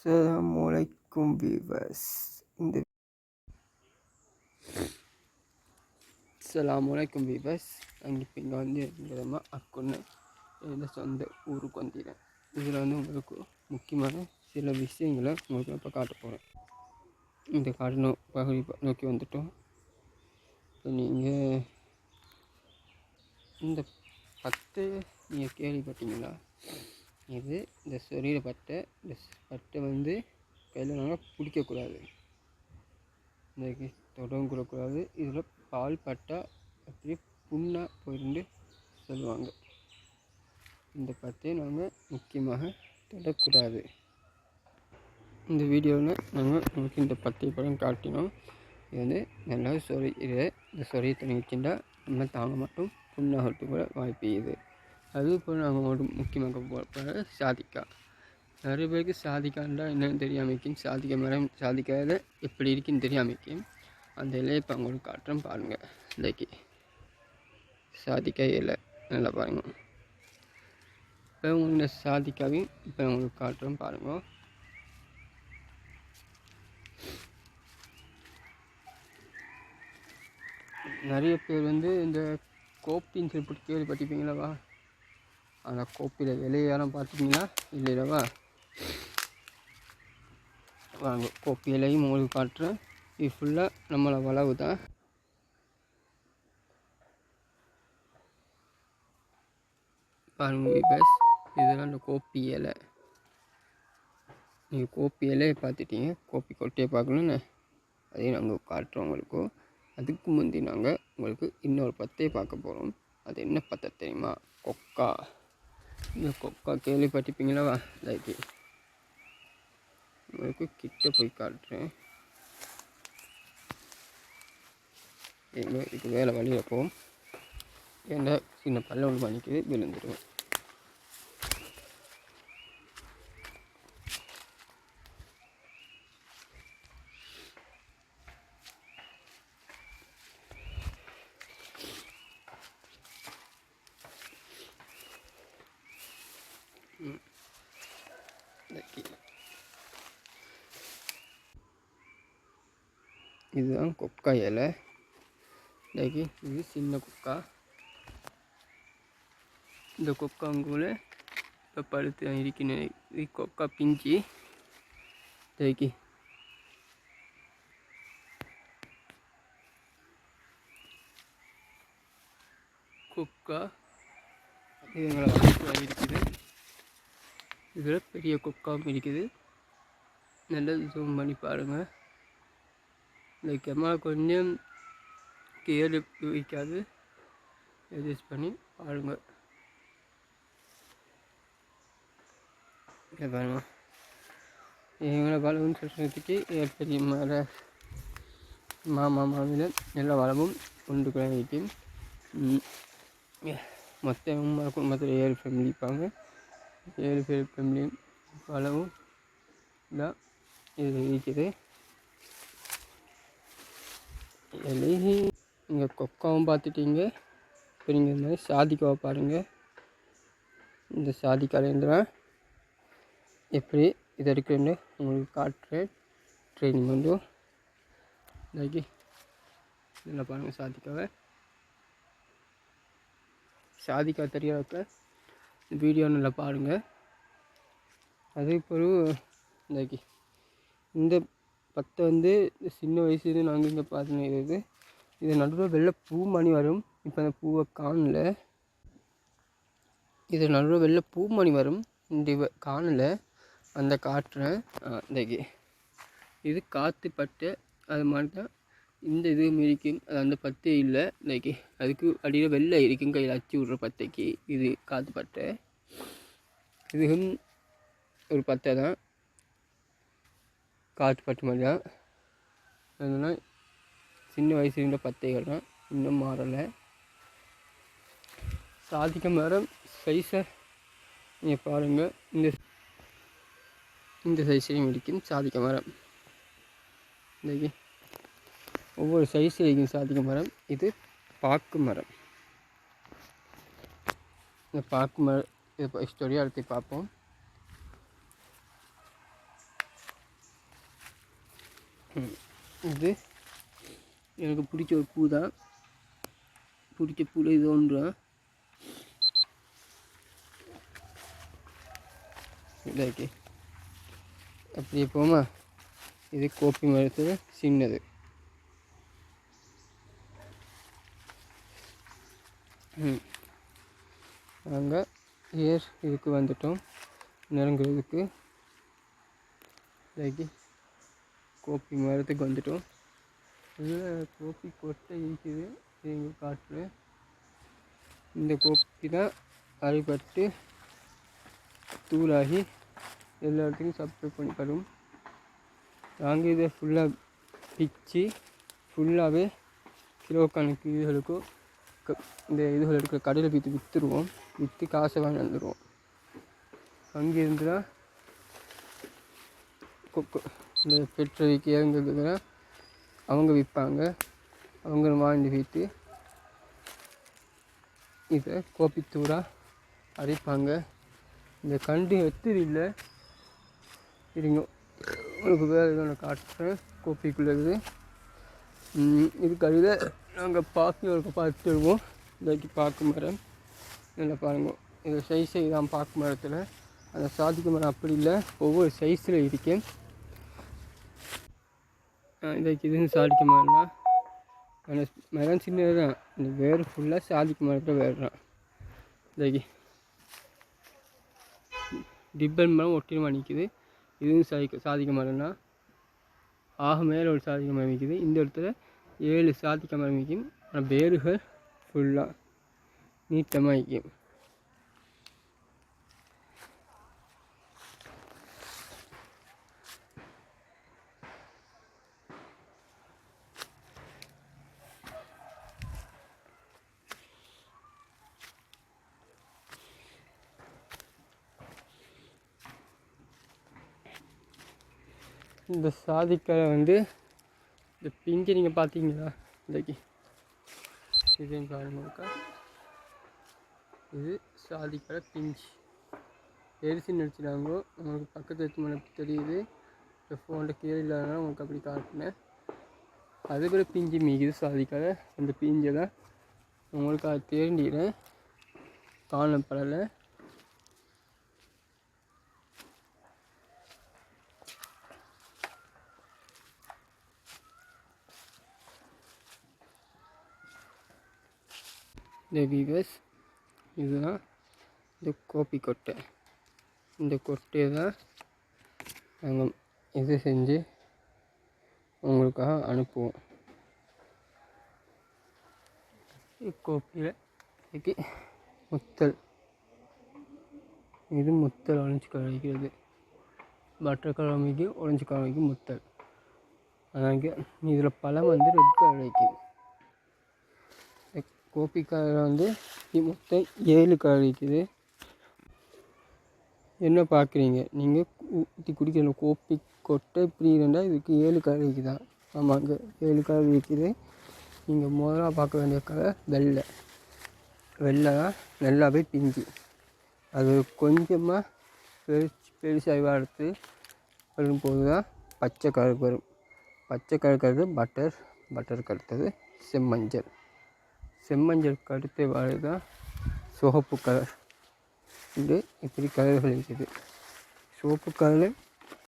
அஸ்ஸலாமுஅலைக்கும் viewers. அஸ்ஸலாமுஅலைக்கும் viewers. நாங்கள் இப்போ இங்கே வந்து விதமாக அக்குன்னு என்னோட சொந்த ஊருக்கு வந்துடுறேன். இதில் வந்து உங்களுக்கு முக்கியமான சில விஷயங்களை உங்களுக்கு இப்போ காட்ட போகிறேன். இந்த காடு பகுதி நோக்கி வந்துட்டோம். இப்போ நீங்கள் இந்த பட்டை நீங்கள் கேள்விப்பட்டீங்களா? இது இந்த சொரியிற பட்டை. இந்த பட்டை வந்து கையில் நாங்கள் பிடிக்கக்கூடாது, இன்றைக்கி தொடவும் கூடக்கூடாது. இதில் பால் பட்டா அப்படியே புண்ணாக போயிருந்து சொல்லுவாங்க. இந்த பட்டையை நாங்கள் முக்கியமாக தொடக்கூடாது. இந்த வீடியோவில் நாங்கள் உங்களுக்கு இந்த பட்டை படம் காட்டினோம். இது வந்து நல்லா இந்த சொரியத்தை நிற்கின்றா நம்ம தாங்க மட்டும் புண்ணாகட்டும் கூட வாய்ப்பு இது. அதுபோல் நாங்கள் ஒரு முக்கியமாக போகிற சாதிக்காய். நிறைய பேருக்கு சாதிக்காண்டா என்னென்னு தெரியாமைக்கும், சாதிக்காய் மரம் சாதிக்காயில் எப்படி இருக்குன்னு தெரியாமைக்கும் அந்த இலையை இப்போ அவங்களுக்கு காட்டுறேன் பாருங்கள். இன்றைக்கி சாதிக்காய் இலை நல்லா பாருங்கள். இப்போ உங்களோட சாதிக்காவையும் இப்போ உங்களுக்கு காட்டுறேன் பாருங்கள். நிறைய பேர் வந்து இந்த கோப்பின்னு சொல்லி கேள்விப்பட்டிருப்பீங்களவா? அந்த கோப்பியில் இலையெல்லாம் பார்த்துட்டிங்களா? இல்லைல்லவா? வாங்க கோப்பி இலையும் உங்களுக்கு காட்டுறேன். இது ஃபுல்லாக நம்மளை வளவு தான். பாருங்க பஸ், இதெல்லாம் அந்த கோப்பி இலை. நீங்கள் கோப்பி இலையை பார்த்துட்டீங்க, கோப்பி கொட்டையை பார்க்கணுன்னு அதையும் நாங்கள் காட்டுறோம் உங்களுக்கு. அதுக்கு முந்தி நாங்கள் உங்களுக்கு இன்னொரு பத்தையை பார்க்க போகிறோம். அது என்ன பத்தை தெரியுமா? கொக்கா. இந்த கொக்கா கேள்விப்பட்டிருப்பீங்களா? லைக் உங்களுக்கு கிட்ட போய் காட்டுறேன். இதுக்கு வேலை வழியில் போகும். ஏன்னா சின்ன பல்ல ஒன்று பண்ணிக்குது, விழுந்துடும். இதுதான் கொக்கா இலை. இன்றைக்கி இது சின்ன கொக்கா. இந்த கொக்காங்குள்ள இப்போ பழுத்து இருக்கணும். இது கொக்கா பிஞ்சு. இன்றைக்கி கொக்கா இதுங்களை இருக்குது. இதில் பெரிய கொக்காவும் இருக்குது. நல்லா ஜூம் பண்ணி பாருங்கள். இந்த கேமரா கொஞ்சம் கிளியர் வைக்காது, அட்ஜஸ்ட் பண்ணி பாருங்கள். பாருங்கள், இவங்களை வளவும் சொல்கிறதுக்கு பெரிய மாமாவில் எல்லா வளமும் கொண்டு கூட வைக்கும். மொத்தம் குடும்பத்தில் 7 ஃபேமிலி இருப்பாங்க. 7 பேர் ஃபேமிலியும் வளவும் தான் இது இருக்குது. நீங்கள் கொக்காவும் பார்த்துட்டீங்க. இப்போ நீங்கள் இந்த மாதிரி சாதிக்காவை பாருங்கள். இந்த சாதிக்காலேருந்துலாம் எப்படி இது இருக்குன்னு உங்களுக்கு காட்டுறேன். ட்ரைனிங் வந்து இன்றைக்கி இதில் பாருங்கள். சாதிக்காய் தெரியாத வீடியோ நல்லா பாருங்கள். அதே போல் இன்றைக்கி இந்த பத்தை வந்து சின்ன வயசுலேருந்து நாங்கள் இங்கே பார்த்துன்னு இது நடுவில் வெள்ளை பூ மணி வரும். இப்போ அந்த பூவை காணல. இது நடுவில் வெள்ளை பூ மணி வரும். இந்த காணல, அந்த காட்டுறேன். இன்றைக்கி இது காற்று பட்டை. அது மாதிரி தான் இந்த இது இருக்கும். அது அந்த பத்தை இல்லை. இன்றைக்கி அதுக்கு அடியில் வெள்ளை இருக்கும். கையில் அச்சு விட்ற பத்தைக்கு இது காற்று பட்டை. இதுவும் ஒரு பத்தை தான், காற்று பட்டு மாதிரி தான். அதனால் சின்ன வயசுல பத்தைகள் தான், இன்னும் மாறலை. சாதிக்க மரம் சைஸை நீங்கள் பாருங்கள். இந்த சைஸ்லையும் இருக்கும் சாதிக்க மரம். இன்றைக்கி ஒவ்வொரு சைஸில் இருக்கும் சாதிக்க மரம். இது பாக்கு மரம். இந்த பாக்கு மரம் இது ஸ்டோரியாக எடுத்து பார்ப்போம். இது எனக்கு பிடிச்ச ஒரு பூ தான். பிடிச்ச பூவில் இது ஒன்று. இதாக்கி அப்படியே போமா. இது கோப்பி மரத்தில் சின்னது. நாங்கள் இதுக்கு வந்துட்டோம் நெருங்குறதுக்கு. இதாக்கி கோப்பி மரத்துக்கு வந்துட்டோம். இதில் கோப்பி கொட்டை இருக்குது எங்கள் காட்டில். இந்த கோப்பி தான் அரைப்பட்டு தூளாகி எல்லா இடத்துக்கும் சப்ளை பண்ணி தரும். நாங்கள் இதை ஃபுல்லாக பிச்சு ஃபுல்லாகவே கிலோ கணக்கு இதுகளுக்கும் இந்த இதுகள் இருக்கிற கடையில் போய்த்து விற்றுருவோம். விற்று காசை வாங்கி வந்துடுவோம். அங்கேருந்து தான் இந்த பெட்ரோலுக்கு இறங்குறதுனா அவங்க விற்பாங்க. அவங்க வாங்கி போய்ட்டு இதை கோப்பித்தூராக அரைப்பாங்க. இந்த கண்டு எத்துது இல்லை இருங்க, உங்களுக்கு வேறு எதுவும் நான் காட்டுறேன். கோப்பிக்குள்ளது இதுக்கு அடியில் நாங்கள் பாக்கு பார்த்துருவோம். இதாக்கி பாக்கு மரம் நல்லா பாருங்க. இது சைஸை தான் பாக்கு மரத்தில். அந்த சாதிக்கு மரம் அப்படி இல்லை, ஒவ்வொரு சைஸில் இருக்கேன். இதாக்கி இதுன்னு சாதிக்க மரம்னா அந்த மரம் சின்னது தான். இந்த வேறு ஃபுல்லாக சாதிக்க மரத்தில் வேறு தான். இதாக்கி டிப்பன் மரம் ஒட்டினமாக நிற்கிது. இதுவும் சாதிக்க மரம்னா ஆக மேலே ஒரு சாதிக்க மரம் நிற்கிது. இந்த இடத்துல 7 சாதிக்க மரம் நிற்கும். ஆனால் வேர்கள் ஃபுல்லாக நீட்டமாக நிற்கும். இந்த சாதிக்காய் வந்து இந்த பிஞ்சு நீங்கள் பார்த்தீங்களா? இன்றைக்கி இதுன்னு பாருங்கக்கா, இது சாதிக்காய் பிஞ்சு எரிசி நடிச்சிடாங்க. உங்களுக்கு பக்கத்து எடுத்து மன தெரியுது. இந்த ஃபோனில் கீழே இல்லாதனால உங்களுக்கு அப்படி காட்டினேன். அதுக்குள்ள பிஞ்சு மீக்குது சாதிக்காய். அந்த பிஞ்சை தான் உங்களுக்கு அதை தேண்டிக்கிறேன். காணப்படலை. இந்த வீவர்ஸ் இதுதான் இந்த கோப்பி கொட்டை. இந்த கொட்டையை தான் நாங்கள் இது செஞ்சு உங்களுக்காக அனுப்புவோம். கோப்பியில் இன்னைக்கு முத்தல், இது முத்தல் ஒழிஞ்சு கழிக்கிறது. பட்டர் கிழமைக்கு ஒழிஞ்சு கிழமைக்கு முத்தல். அதாங்க இதில் பழம் வந்து ரெட் கலர் வைக்கும். கோப்பி கலர் வந்து மொத்தம் 7 கலர் இருக்குது. என்ன பார்க்குறீங்க நீங்கள்? ஊற்றி குடிக்கிற கோப்பி கொட்டை இப்படி இருந்தால் இதுக்கு 7 கலர் இருக்குதா? ஆமாங்க, 7 கலர் இருக்குது. நீங்கள் முதலாக பார்க்க வேண்டிய கலர் வெள்ளை. வெள்ளை தான் நல்லாவே பிஞ்சு. அது கொஞ்சமாக பெருசாக வளர்த்து வரும்போது தான் பச்சை கலர் வரும். பச்சை கலர் பட்டர் கடுத்தது செம்மஞ்சள். செம்மஞ்சளுக்கு அடுத்த வாழை தான் சிவப்பு கலர். இது இப்படி கலர்கள் இருக்குது. சிவப்பு கலர்